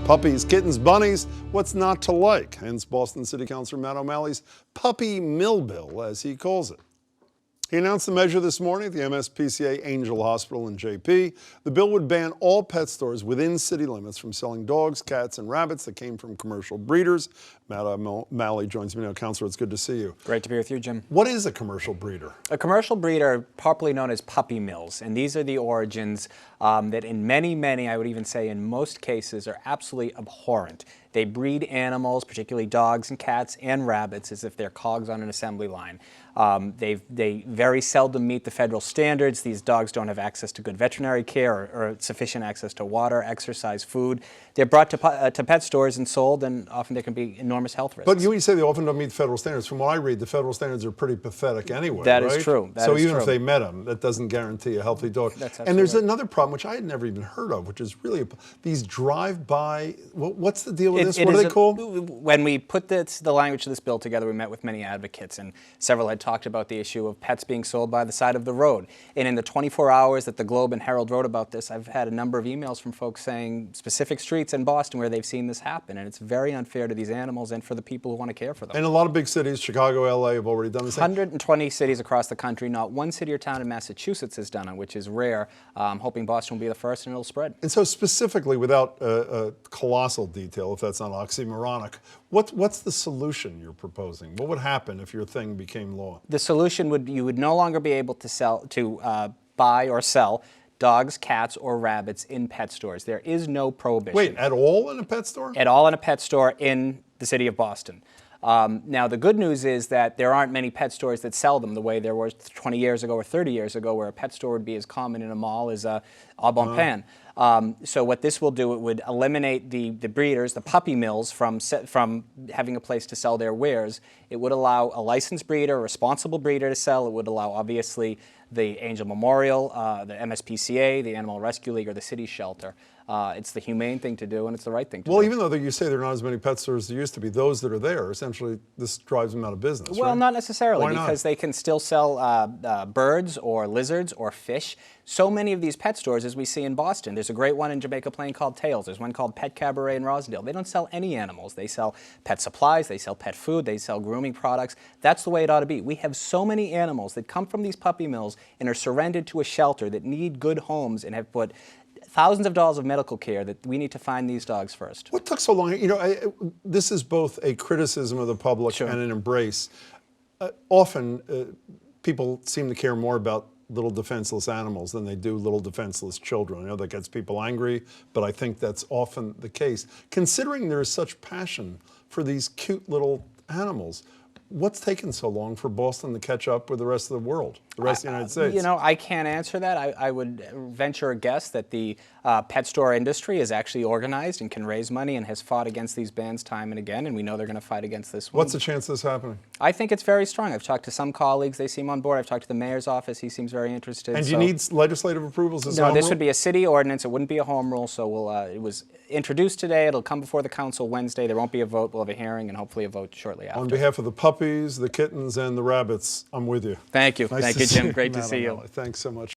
Puppies, kittens, bunnies, what's not to like? Hence Boston City Councilor Matt O'Malley's puppy mill bill, as he calls it. He announced the measure this morning at the MSPCA Angel Hospital in JP. The bill would ban all pet stores within city limits from selling dogs, cats, and rabbits that came from commercial breeders. Matt O'Malley joins me now. Councilor, it's good to see you. Great to be with you, Jim. What is a commercial breeder? A commercial breeder, popularly known as puppy mills, and these are the origins that in many, I would even say in most cases, are absolutely abhorrent. They breed animals, particularly dogs and cats and rabbits, as if they're cogs on an assembly line. They very seldom meet the federal standards. These dogs don't have access to good veterinary care or sufficient access to water, exercise, food. They're brought to pet stores and sold, and often there can be enormous health risks. But you say they often don't meet federal standards. From what I read, the federal standards are pretty pathetic anyway, That right? is true. So even if they met them, that doesn't guarantee a healthy dog. And there's another problem, which I had never even heard of, which is really these drive-by, what's the deal with this? What are they called? When we put the language of this bill together, we met with many advocates, and several had talked about the issue of pets being sold by the side of the road. And in the 24 hours that the Globe and Herald wrote about this, I've had a number of emails from folks saying specific streets in Boston where they've seen this happen, and it's very unfair to these animals and for the people who want to care for them. And a lot of big cities, Chicago, LA, have already done this. 120 cities across the country. Not one city or town in Massachusetts has done it, which is rare. I'm hoping Boston will be the first, and it'll spread. And so specifically, without colossal detail, if that's not oxymoronic, what's the solution you're proposing? What would happen if your thing became law? The solution would, you would no longer be able to buy or sell dogs, cats, or rabbits in pet stores. There is no prohibition. Wait, at all in a pet store? At all in a pet store in the city of Boston. Now, the good news is that there aren't many pet stores that sell them the way there was 20 years ago or 30 years ago, where a pet store would be as common in a mall as a Au Bon Pain. So what this will do, it would eliminate the breeders, the puppy mills, from having a place to sell their wares. It would allow a licensed breeder, a responsible breeder to sell. It would allow, obviously, the Angel Memorial, the MSPCA, the Animal Rescue League, or the city shelter. It's the humane thing to do, and it's the right thing to do. Well, even though you say there are not as many pet stores as there used to be, those that are there, essentially, this drives them out of business, Well, right? not necessarily. Why not? Because they can still sell birds or lizards or fish. So many of these pet stores, as we see in Boston, there's a great one in Jamaica Plain called Tails. There's one called Pet Cabaret in Rosendale. They don't sell any animals. They sell pet supplies, they sell pet food, they sell grooming products. That's the way it ought to be. We have so many animals that come from these puppy mills and are surrendered to a shelter that need good homes and have put thousands of dollars of medical care, that we need to find these dogs first. What took so long? You know, this is both a criticism of the public and an embrace. Often, people seem to care more about little defenseless animals than they do little defenseless children. I know that gets people angry, but I think that's often the case. Considering there is such passion for these cute little animals, what's taken so long for Boston to catch up with the rest of the world, the rest of the United States? You know, I can't answer that. I would venture a guess that the pet store industry is actually organized and can raise money and has fought against these bans time and again, and we know they're going to fight against this one. What's the chance of this happening? I think it's very strong. I've talked to some colleagues. They seem on board. I've talked to the mayor's office. He seems very interested. And do you need legislative approvals as No, this would be a city ordinance. It wouldn't be a home rule, so it was introduced today. It'll come before the council Wednesday. There won't be a vote. We'll have a hearing and hopefully a vote shortly after. On behalf of the puppies, the kittens, and the rabbits, I'm with you. Thank you. Nice Thank to you, Jim. see Great to see you. Thanks so much.